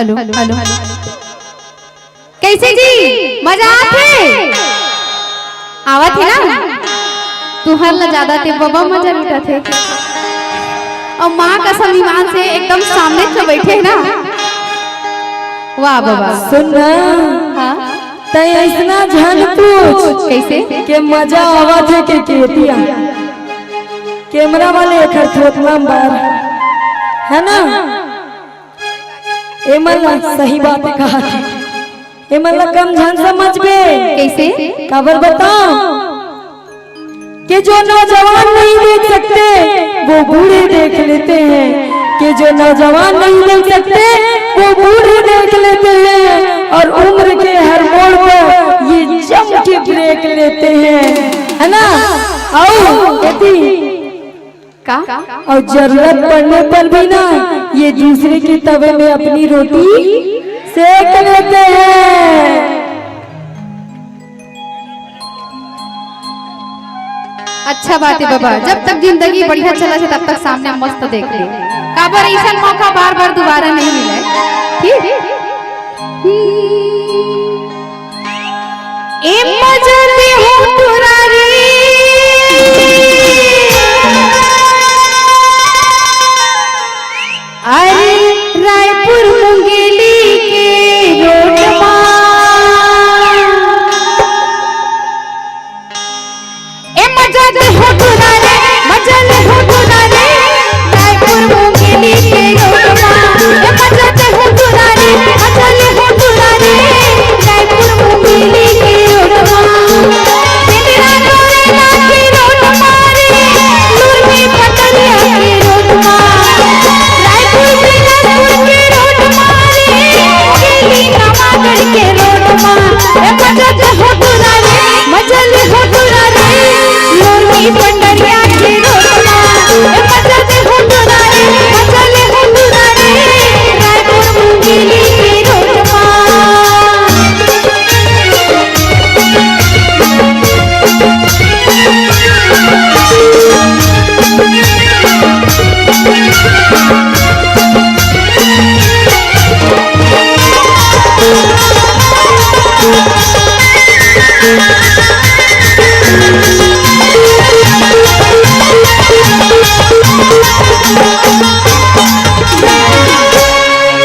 Hello hello कैसे जी मजा आते आवत है ना तुहर ला ज्यादा ते बाबा मजा लुटा थे और माँ का सम्मान से एकदम सामने से बैठे ना वाह बाबा सुन ना हाँ तय ऐसना झन पूछ कैसे के मजा आवत है के केतिया कैमरा वाले एकर थोतना बार है ना एमला सही बात कहा थी एमला कम झन समझ बे कैसे खबर बताओ कि जो नौजवान नहीं देख सकते वो बूढ़े देख लेते हैं कि जो नौजवान नहीं देख सकते वो बूढ़े देख लेते हैं और उम्र के हर मोड़ पर ये जम के ब्रेक लेते हैं है ना आओ कहती का और जरूरत पड़ने पर भी ना ये दूसरे के तवे में अपनी रोटी सेक लेते हैं। अच्छा बात है बाबा जब तक जिंदगी बढ़िया चला है तब तक सामने मस्त देख ले काबर ऐसा मौका बार बार दोबारा नहीं मिला ठीक ए मजते हो पुरारी अरे रायपुर मुंगेली के रोड ए मजते हो पुरारे मजले हो पुरारे रायपुर मुंगेली के रोड ए मजते हो पुरारे मजले हो पुरारे रायपुर मुंगेली के रोड तेरा गोरेला के रोड मारे लुरमी पटरिया के रोड रायपुर बिलासपुर के रोड मारे गेली नवागढ़ के रोड ए मजते हो पुरारे मजले हो पुरारे लुरमी पटरिया के रोड ए मजते हो पुरारे मजले हो पुरारे रायपुर मुंगेली के रोड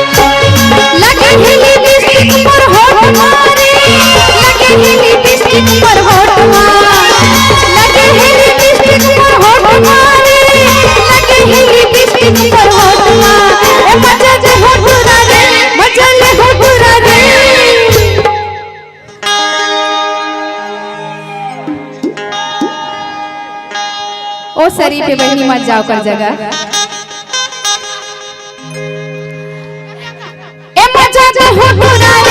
लगे हिली बिस्किट पर होठ मारे लगे हिली बिस्किट पर होठ मारे लगे हिली बिस्किट पर होठ मारे लगे हिली बिस्किट पर होठ मारे ए मजले हो पुरारे मजले हो पुरारे ओ सरी पे बहनी मत जाओ कर जगह ए मजले हो पुरारे